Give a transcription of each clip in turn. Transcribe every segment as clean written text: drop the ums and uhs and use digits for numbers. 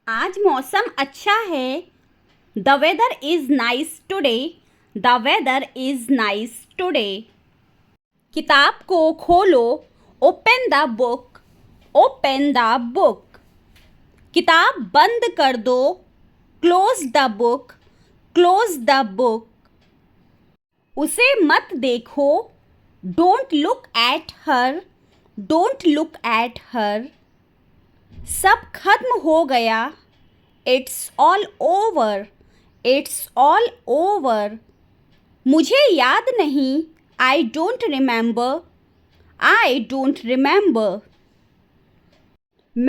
आज मौसम अच्छा है. The weather is nice today. The weather is nice today. किताब को खोलो. Open the book. Open the book. किताब बंद कर दो. Close the book. Close the book. उसे मत देखो. Don't look at her. Don't look at her. सब खत्म हो गया. It's all over. It's all over. मुझे याद नहीं. I don't remember. I don't remember.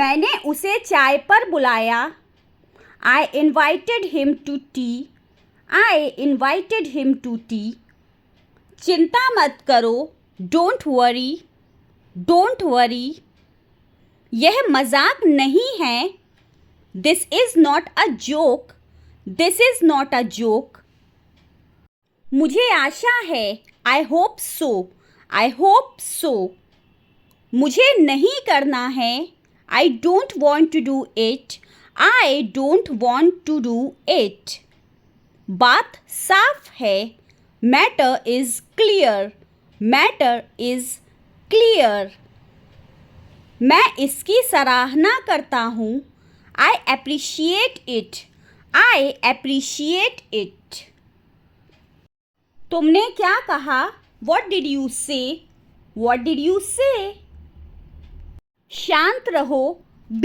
मैंने उसे चाय पर बुलाया. I invited him to tea. I invited him to tea. चिंता मत करो. Don't worry. Don't worry. यह मजाक नहीं है. This is not a joke. This is not a joke. मुझे आशा है. I hope so. I hope so. मुझे नहीं करना है. I don't want to do it. I don't want to do it. बात साफ है. Matter is clear. Matter is clear. मैं इसकी सराहना करता हूँ. I appreciate it. I appreciate it. तुमने क्या कहा? What did you say? What did you say? शांत रहो.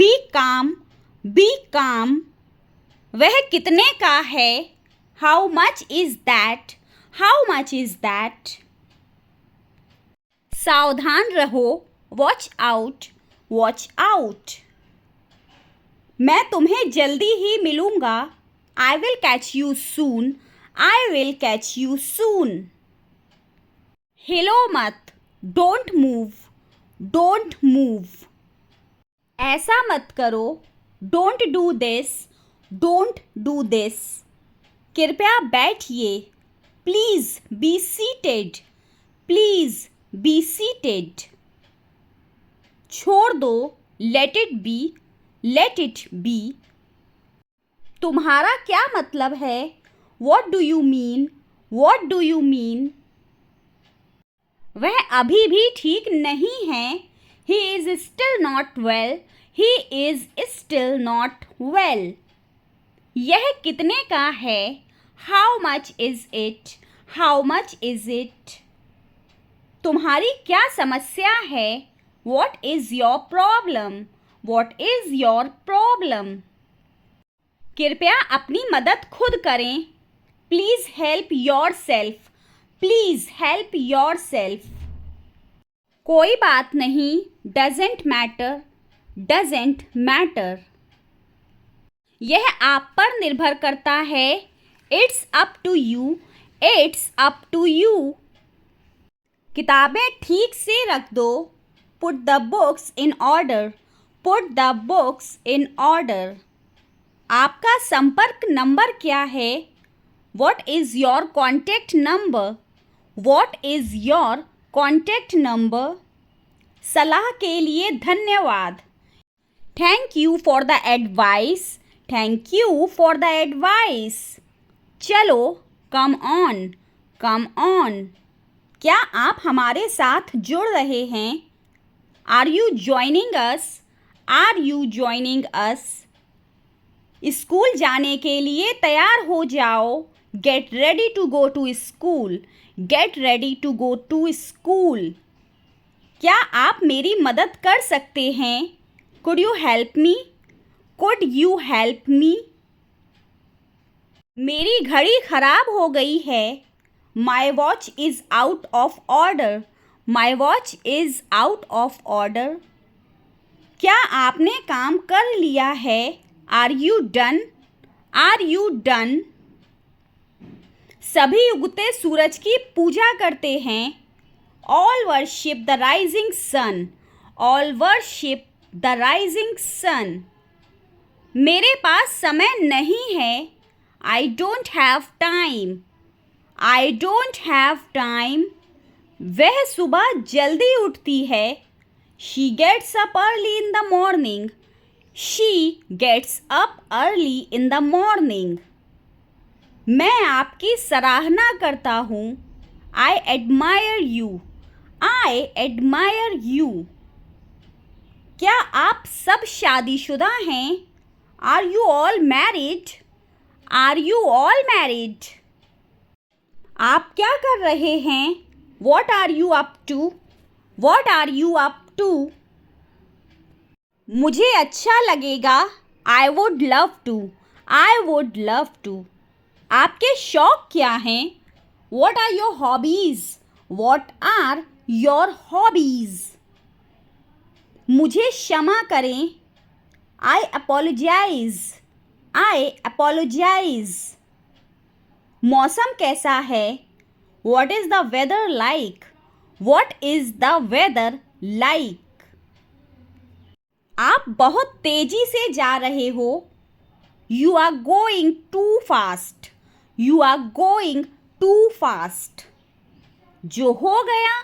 Be calm. Be calm. वह कितने का है? How much is that? How much is that? सावधान रहो. Watch out. Watch out. मैं तुम्हें जल्दी ही मिलूंगा. I will catch you soon. I will catch you soon. हिलो मत. Don't move. Don't move. ऐसा मत करो. Don't do this. Don't do this. कृपया बैठिए. Please be seated. Please be seated. छोड़ दो. Let it be. Let it be. तुम्हारा क्या मतलब है? What do you mean? What do you mean? वह अभी भी ठीक नहीं है. He is still not well. He is still not well. यह कितने का है? How much is it? How much is it? तुम्हारी क्या समस्या है? What is your problem? What is your problem? कृपया अपनी मदद खुद करें. Please help yourself. Please help yourself. कोई बात नहीं. Doesn't matter. Doesn't matter. यह आप पर निर्भर करता है. It's up to you. It's up to you. किताबें ठीक से रख दो. Put the books in order. Put the books in order. आपका संपर्क नंबर क्या है? What is your contact number? What is your contact number? सलाह के लिए धन्यवाद. Thank you for the advice. Thank you for the advice. चलो. Come on. Come on. क्या आप हमारे साथ जुड़ रहे हैं? Are you joining us? Are you joining us? School जाने के लिए तैयार हो जाओ. Get ready to go to school. Get ready to go to school. क्या आप मेरी मदद कर सकते हैं? Could you help me? Could you help me? मेरी घड़ी खराब हो गई है. My watch is out of order. My watch is out of order. क्या आपने काम कर लिया है? Are you done? Are you done? सभी उगते सूरज की पूजा करते हैं. All worship the rising sun. All worship the rising sun. मेरे पास समय नहीं है. I don't have time. I don't have time. वह सुबह जल्दी उठती है. She gets up early in the morning. She gets up early in the morning. मैं आपकी सराहना करता हूँ. I admire you. I admire you. क्या आप सब शादीशुदा हैं? Are you all married? Are you all married? आप क्या कर रहे हैं? What are you up to? What are you up to? मुझे अच्छा लगेगा. I would love to. I would love to. आपके शौक क्या हैं? What are your hobbies? What are your hobbies? मुझे क्षमा करें. I apologize. I apologize. मौसम कैसा है? What is the weather like? What is the weather like? आप बहुत तेजी से जा रहे हो. You are going too fast. You are going too fast. जो हो गया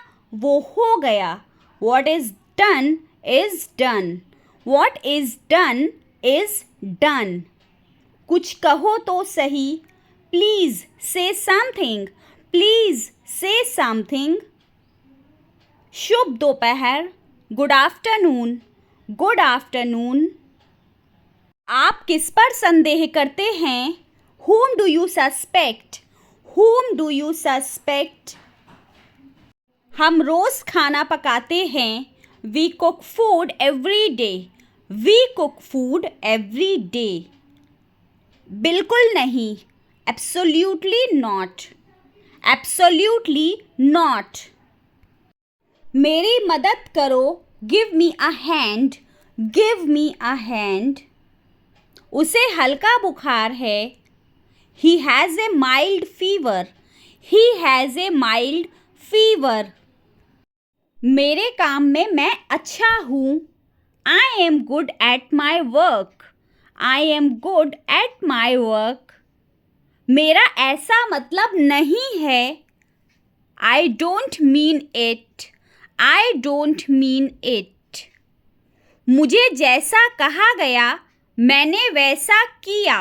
वो हो गया. What is done is done. What is done is done. कुछ कहो तो सही. Please say something. Please say something. शुभ दोपहर. Good afternoon. Good afternoon. आप किस पर संदेह करते हैं? Whom do you suspect? Whom do you suspect? हम रोज़ खाना पकाते हैं. We cook food every day. We cook food every day. बिल्कुल नहीं. Absolutely not. Absolutely not. मेरी मदद करो. Give me a hand. Give me a hand. उसे हल्का बुखार है. He has a mild fever. He has a mild fever. मेरे काम में मैं अच्छा हूँ. I am good at my work. I am good at my work. मेरा ऐसा मतलब नहीं है. I don't mean it. I don't mean it. मुझे जैसा कहा गया मैंने वैसा किया.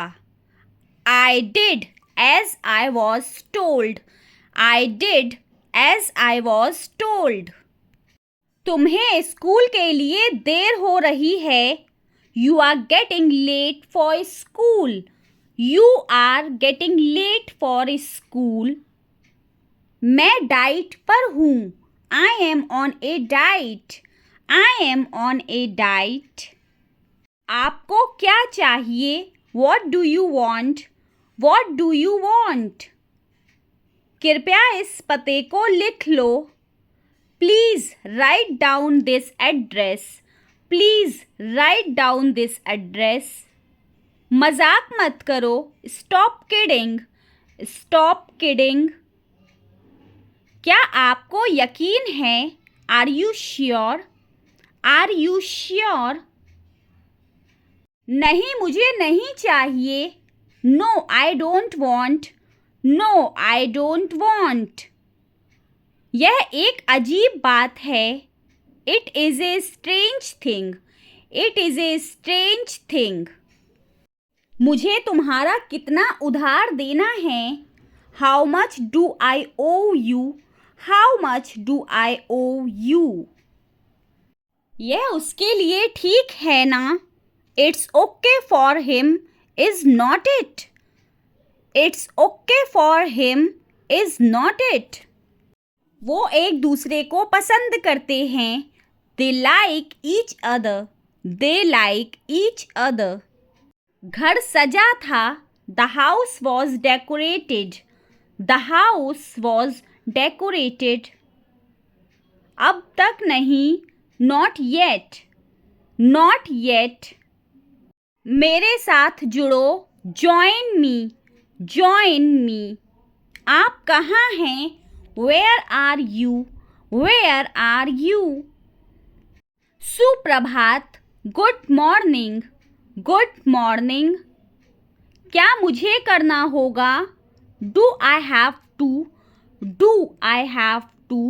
I did as I was told. I did as I was told. तुम्हें स्कूल के लिए देर हो रही है. You are getting late for school. You are getting late for school. मैं डाइट पर हूँ. I am on a diet. I am on a diet. आपको क्या चाहिए? What do you want? What do you want? कृपया इस पते को लिख लो. Please write down this address. Please write down this address. मजाक मत करो. Stop kidding. Stop kidding. क्या आपको यकीन है? Are you sure? Are you sure? नहीं मुझे नहीं चाहिए. No, I don't want. No, I don't want. यह एक अजीब बात है. It is a strange thing. It is a strange thing. मुझे तुम्हारा कितना उधार देना है? How much do I owe you? How much do I owe you? यह उसके लिए ठीक है ना? It's okay for him, is not it? It's okay for him, is not it? वो एक दूसरे को पसंद करते हैं. They like each other. They like each other. घर सजा था. The house was decorated. The house was decorated. अब तक नहीं. Not yet. Not yet. मेरे साथ जुड़ो. Join me. Join me. आप कहाँ हैं? Where are you? Where are you? सुप्रभात. Good morning. Good morning. क्या मुझे करना होगा? Do I have to? Do I have to?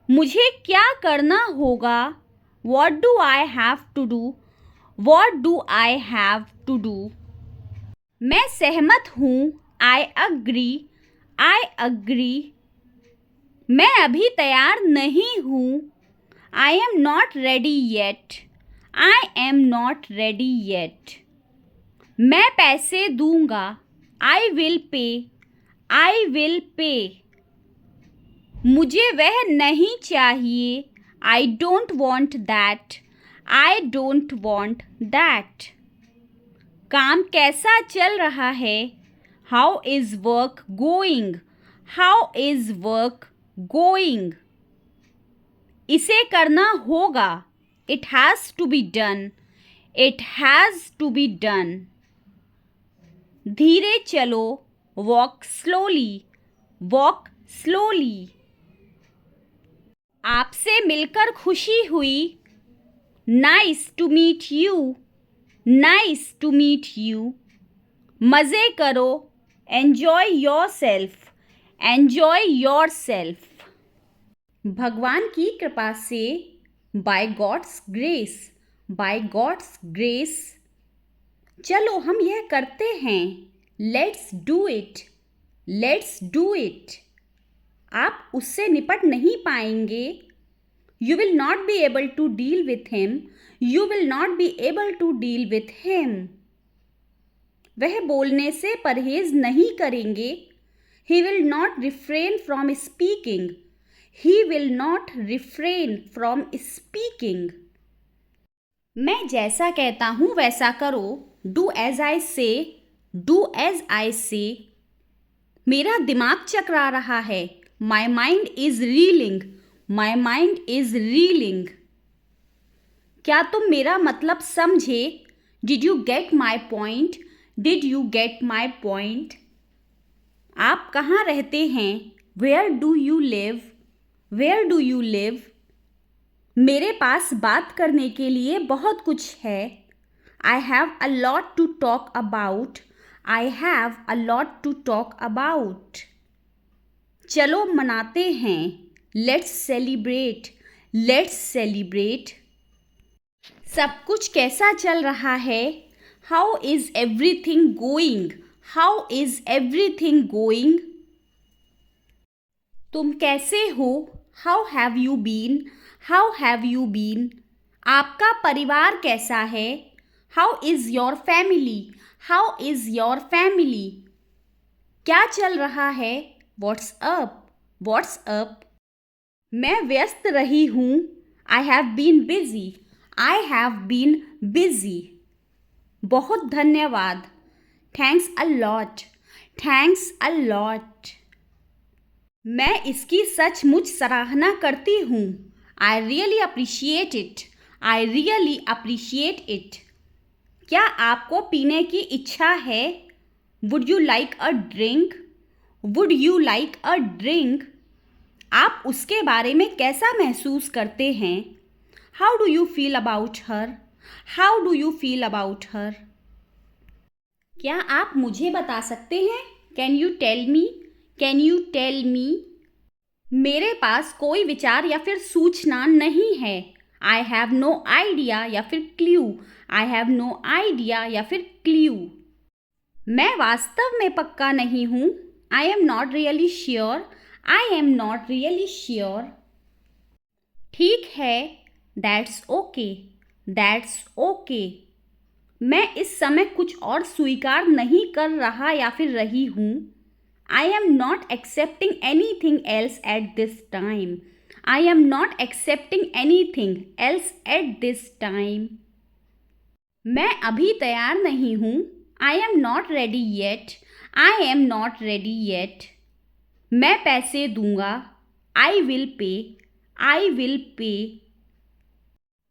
मुझे क्या करना होगा? What do I have to do? What do I have to do? मैं सहमत हूँ. I agree. I agree. मैं अभी तैयार नहीं हूँ. I am not ready yet. I am not ready yet. मैं पैसे दूंगा. I will pay. I will pay. मुझे वह नहीं चाहिए. I don't want that. I don't want that. काम कैसा चल रहा है? How is work going? How is work going? इसे करना होगा. It has to be done. It has to be done. धीरे चलो. Walk slowly. Walk slowly. आपसे मिलकर खुशी हुई. Nice to meet you. Nice to meet you. मज़े करो. Enjoy yourself. Enjoy yourself. भगवान की कृपा से. By God's grace. By God's grace. चलो हम यह करते हैं. Let's do it. Let's do it. आप उससे निपट नहीं पाएंगे. You will not be able to deal with him. You will not be able to deal with him. वह बोलने से परहेज नहीं करेंगे. He will not refrain from speaking. He will not refrain from speaking. मैं जैसा कहता हूँ वैसा करो. Do as I say. Do as I say. मेरा दिमाग चकरा रहा है. My mind is reeling. My mind is reeling. क्या तुम मेरा मतलब समझे? Did you get my point? Did you get my point? आप कहाँ रहते हैं? Where do you live? Where do you live? मेरे पास बात करने के लिए बहुत कुछ है. I have a lot to talk about. I have a lot to talk about. चलो मनाते हैं. Let's celebrate. Let's celebrate. सब कुछ कैसा चल रहा है? How is everything going? How is everything going? तुम कैसे हो? How have you been? How have you been? आपका परिवार कैसा है? How is your family? How is your family? क्या चल रहा है? What's up? What's up? मैं व्यस्त रही हूँ. I have been busy. I have been busy. बहुत धन्यवाद. Thanks a lot. Thanks a lot. मैं इसकी सचमुच सराहना करती हूँ. I really appreciate it. I really appreciate it. क्या आपको पीने की इच्छा है? Would you like a drink? Would you like a drink? आप उसके बारे में कैसा महसूस करते हैं? How do you feel about her? How do you feel about her? क्या आप मुझे बता सकते हैं? Can you tell me? Can you tell me? मेरे पास कोई विचार या फिर सूचना नहीं है. I have no idea या फिर clue. I have no idea या फिर clue. मैं वास्तव में पक्का नहीं हूँ. I am not really sure. I am not really sure. ठीक है. That's okay. That's okay. मैं इस समय कुछ और स्वीकार नहीं कर रहा या फिर रही हूँ. I am not accepting anything else at this time. I am not accepting anything else at this time. मैं अभी तैयार नहीं हूँ. I am not ready yet. I am not ready yet. मैं पैसे दूंगा. I will pay. I will pay.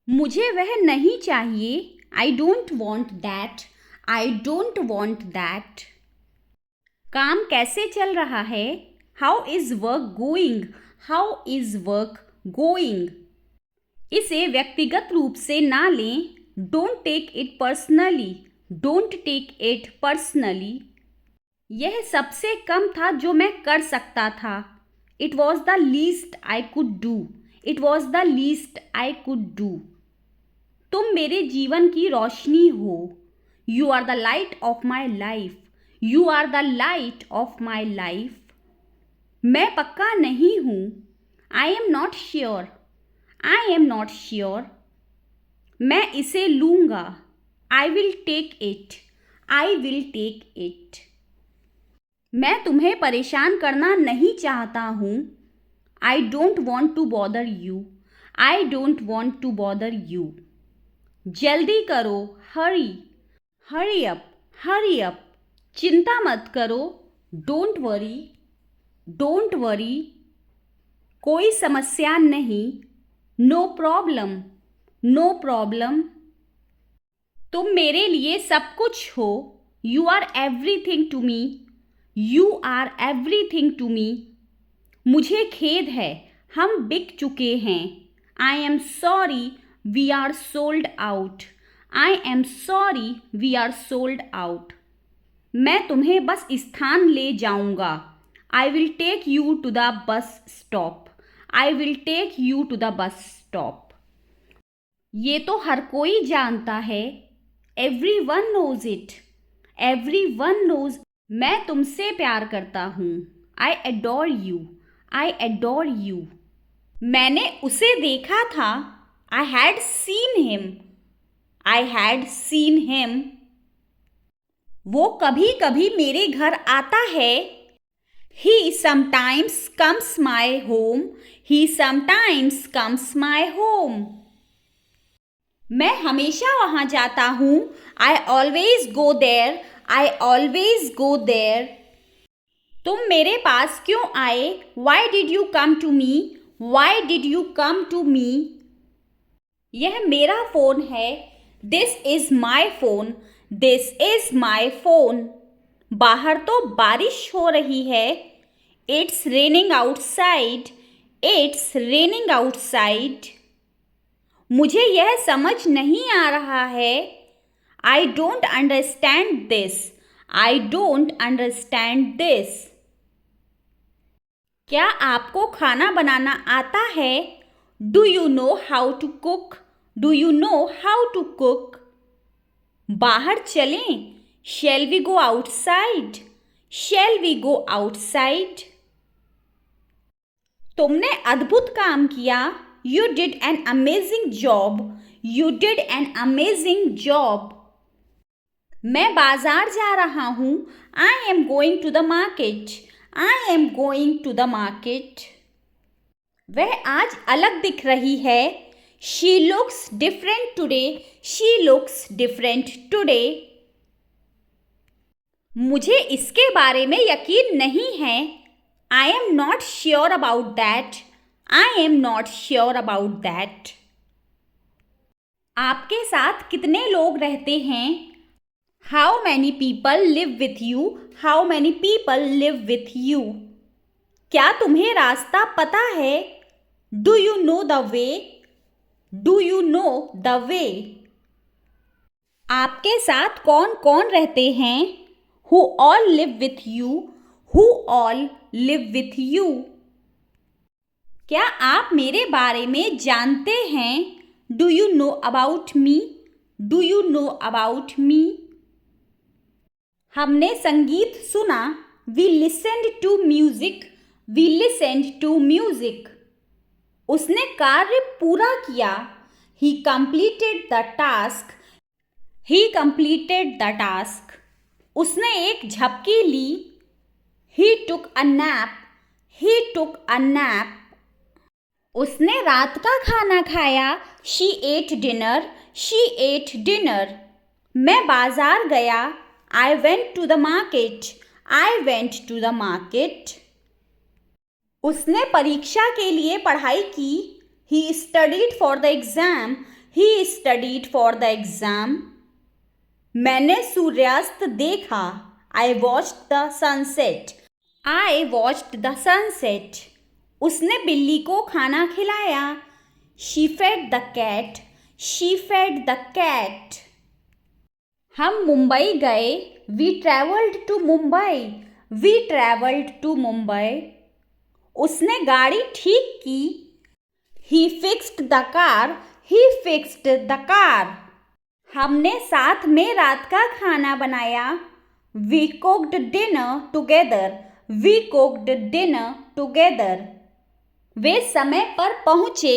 मुझे वह नहीं चाहिए. I don't want that. I don't want that. काम कैसे चल रहा है? How is work going? How is work going? इसे व्यक्तिगत रूप से ना लें. Don't take it personally. Don't take it personally. यह सबसे कम था जो मैं कर सकता था. It was the least I could do. It was the least I could do. तुम मेरे जीवन की रोशनी हो। You are the light of my life. You are the light of my life. मैं पक्का नहीं हूँ। I am not sure. I am not sure. मैं इसे लूँगा। I will take it. I will take it. मैं तुम्हें परेशान करना नहीं चाहता हूँ। I don't want to bother you. I don't want to bother you. जल्दी करो, हरी। Hurry up, hurry up. चिंता मत करो, डोंट वरी। Don't worry. कोई समस्या नहीं, नो प्रॉब्लम। No problem. तुम मेरे लिए सब कुछ हो। You are everything to me. You are everything to me. मुझे खेद है, हम बिक चुके हैं। I am sorry, we are sold out. I am sorry, we are sold out. मैं तुम्हें बस स्थान ले जाऊंगा। I will take you to the bus stop. I will take you to the bus stop. ये तो हर कोई जानता है। Everyone knows it. Everyone knows. मैं तुमसे प्यार करता हूँ। I adore you. I adore you. मैंने उसे देखा था। I had seen him. I had seen him. वो कभी कभी मेरे घर आता है। He sometimes comes my home. He sometimes comes my home. मैं हमेशा वहाँ जाता हूँ। I always go there. I always go there. तुम मेरे पास क्यों आए? Why did you come to me? Why did you come to me? यह मेरा फ़ोन है। This is my phone. This is my phone. बाहर तो बारिश हो रही है। It's raining outside. It's raining outside. मुझे यह समझ नहीं आ रहा है। I don't understand this. I don't understand this. क्या आपको खाना बनाना आता है? Do you know how to cook? Do you know how to cook? बाहर चलें। Shall we go outside? Shall we go outside? तुमने अद्भुत काम किया। You did an amazing job. You did an amazing job. मैं बाजार जा रहा हूँ। I am going to the market. I am going to the market. वह आज अलग दिख रही है। She looks different today. She looks different today. मुझे इसके बारे में यकीन नहीं है। I am not sure about that. I am not sure about that. आपके साथ कितने लोग रहते हैं? How many people live with you? How many people live with you? क्या तुम्हें रास्ता पता है? Do you know the way? Do you know the way? आपके साथ कौन कौन रहते हैं? Who all live with you? Who all live with you? क्या आप मेरे बारे में जानते हैं? Do you know about me? Do you know about me? हमने संगीत सुना। We listened to music. We listened to music. उसने कार्य पूरा किया। He completed the task. He completed the task. उसने एक झपकी ली। He took a nap. He took a nap. उसने रात का खाना खाया। She ate dinner. She ate dinner. मैं बाजार गया। I went to the market. I went to the market. उसने परीक्षा के लिए पढ़ाई की। He studied for the exam. He studied for the exam. मैंने सूर्यास्त देखा। I watched the sunset. I watched the sunset. उसने बिल्ली को खाना खिलाया। She fed the cat. She fed the cat. हम मुंबई गए। We traveled to Mumbai. We traveled to Mumbai. उसने गाड़ी ठीक की। He fixed the car. He fixed the car. हमने साथ में रात का खाना बनाया. We cooked dinner together. We cooked dinner together. वे समय पर पहुंचे.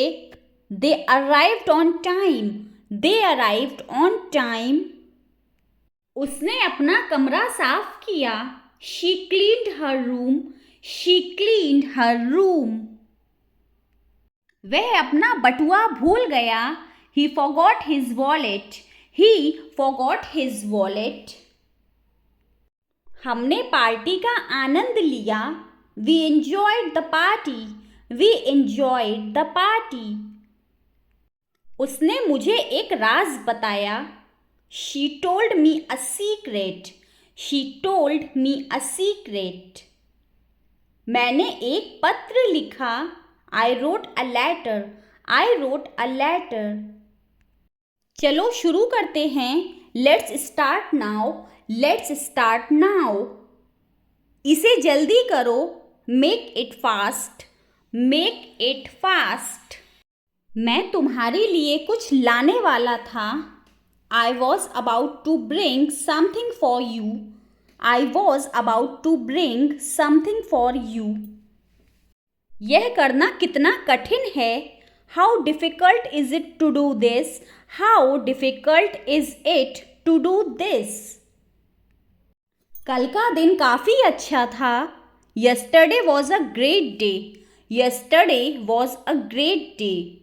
They arrived on time. They arrived on time. उसने अपना कमरा साफ किया. She cleaned her room. She cleaned her room. वह अपना बटुआ भूल गया. He forgot his wallet. He forgot his wallet. हमने पार्टी का आनंद लिया. We enjoyed the party. We enjoyed the party. उसने मुझे एक राज बताया. She told me a secret. She told me a secret. मैंने एक पत्र लिखा. I wrote a letter. I wrote a letter. चलो शुरू करते हैं. Let's start now. Let's start now. इसे जल्दी करो. Make it fast. Make it fast. मैं तुम्हारे लिए कुछ लाने वाला था. I was about to bring something for you. I was about to bring something for you. यह करना कितना कठिन है. How difficult is it to do this? How difficult is it to do this? कल का दिन काफ़ी अच्छा था. Yesterday was a great day. Yesterday was a great day.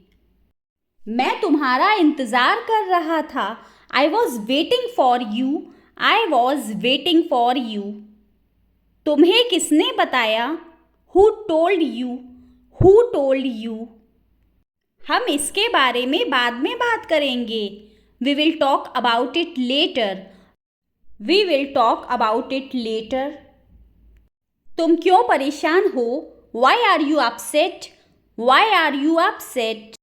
मैं तुम्हारा इंतज़ार कर रहा था. I was waiting for you. I was waiting for you. तुम्हें किसने बताया? Who told you? Who told you? हम इसके बारे में बाद में बात करेंगे. We will talk about it later. We will talk about it later. तुम क्यों परेशान हो? Why are you upset? Why are you upset?